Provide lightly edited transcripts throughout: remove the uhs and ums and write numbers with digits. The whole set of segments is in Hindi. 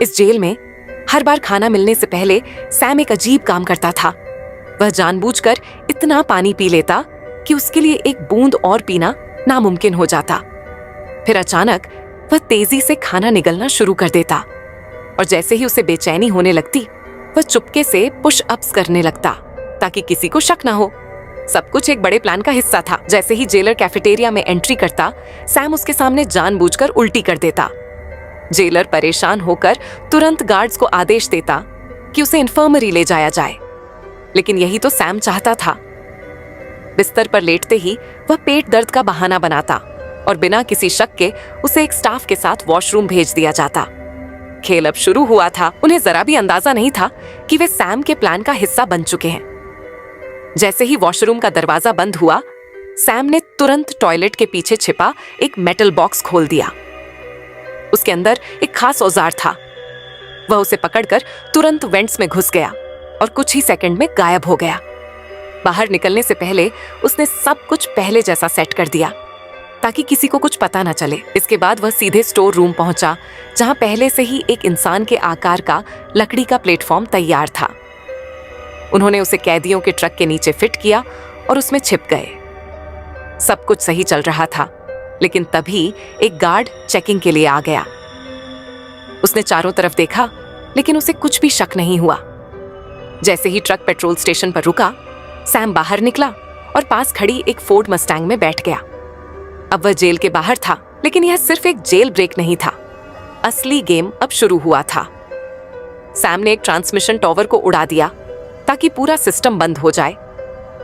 इस जेल में हर बार खाना मिलने से पहले सैम एक अजीब काम करता था। वह जानबूझकर इतना पानी पी लेता कि उसके लिए एक बूंद और पीना नामुमकिन हो जाता। फिर अचानक वह तेजी से खाना निगलना शुरू कर देता और जैसे ही उसे बेचैनी होने लगती वह चुपके से पुश अप्स करने लगता ताकि किसी को शक ना हो। सब कुछ एक बड़े प्लान का हिस्सा था। जैसे ही जेलर कैफेटेरिया में एंट्री करता, सैम उसके सामने जानबूझकर उल्टी कर देता। जेलर परेशान होकर तुरंत गार्ड्स को आदेश देता कि उसे इन्फर्मरी ले जाया जाए, लेकिन यही तो सैम चाहता था। बिस्तर पर लेटते ही वह पेट दर्द का बहाना बनाता और बिना किसी शक के उसे एक स्टाफ के साथ वॉशरूम भेज दिया जाता। खेल अब शुरू हुआ था। उन्हें जरा भी अंदाजा नहीं था कि वे सैम के प्लान का हिस्सा बन चुके हैं। जैसे ही वॉशरूम का दरवाजा बंद हुआ, सैम ने तुरंत टॉयलेट के पीछे छिपा एक मेटल बॉक्स खोल दिया। उसके अंदर एक खास औजार था। वह उसे पकड़कर तुरंत वेंट्स में घुस गया और कुछ ही सेकंड में गायब हो गया। बाहर निकलने से पहले उसने सब कुछ पहले जैसा सेट कर दिया ताकि किसी को कुछ पता न चले। इसके बाद वह सीधे स्टोर रूम पहुंचा, जहां पहले से ही एक इंसान के आकार का लकड़ी का प्लेटफॉर्म तैयार था। उन्होंने उसे कैदियों के ट्रक के नीचे फिट किया और उसमें छिप गए। सब कुछ सही चल रहा था, लेकिन तभी एक गार्ड चेकिंग के लिए आ गया। उसने चारों तरफ देखा, लेकिन उसे कुछ भी शक नहीं हुआ। जैसे ही ट्रक पेट्रोल स्टेशन पर रुका, सैम बाहर निकला और पास खड़ी एक फोर्ड मस्टैंग में बैठ गया। अब वह जेल के बाहर था, लेकिन यह सिर्फ एक जेल ब्रेक नहीं था। असली गेम अब शुरू हुआ था। सैम ने एक ट्रांसमिशन टॉवर को उड़ा दिया ताकि पूरा सिस्टम बंद हो जाए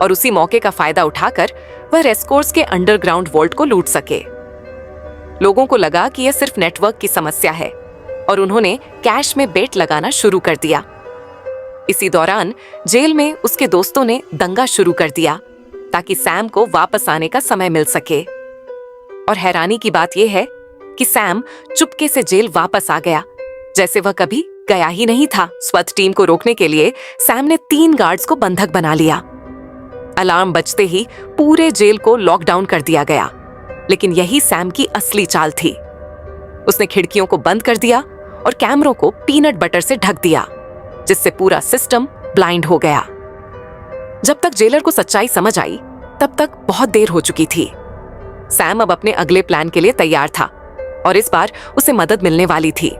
और उसी मौके का फायदा उठाकर वह रेस्कोर्स के अंडरग्राउंड वॉल्ट को लूट सके। लोगों को लगा कि यह सिर्फ नेटवर्क की समस्या है और उन्होंने कैश में बेट लगाना शुरू कर दिया। इसी दौरान जेल में उसके दोस्तों ने दंगा शुरू कर दिया ताकि सैम को वापस आने का समय मिल सके। और हैरानी की बात यह है कि सैम चुपके से जेल वापस आ गया, जैसे वह कभी गया ही नहीं था। स्वत टीम को रोकने के लिए सैम ने 3 गार्ड्स को बंधक बना लिया। अलार्म बजते ही पूरे जेल को लॉकडाउन कर दिया गया, लेकिन यही सैम की असली चाल थी। उसने खिड़कियों को बंद कर दिया और कैमरों को पीनट बटर से ढक दिया, जिससे पूरा सिस्टम ब्लाइंड हो गया। जब तक जेलर को सच्चाई समझ आई, तब तक बहुत देर हो चुकी थी। सैम अब अपने अगले प्लान के लिए तैयार था और इस बार उसे मदद मिलने वाली थी।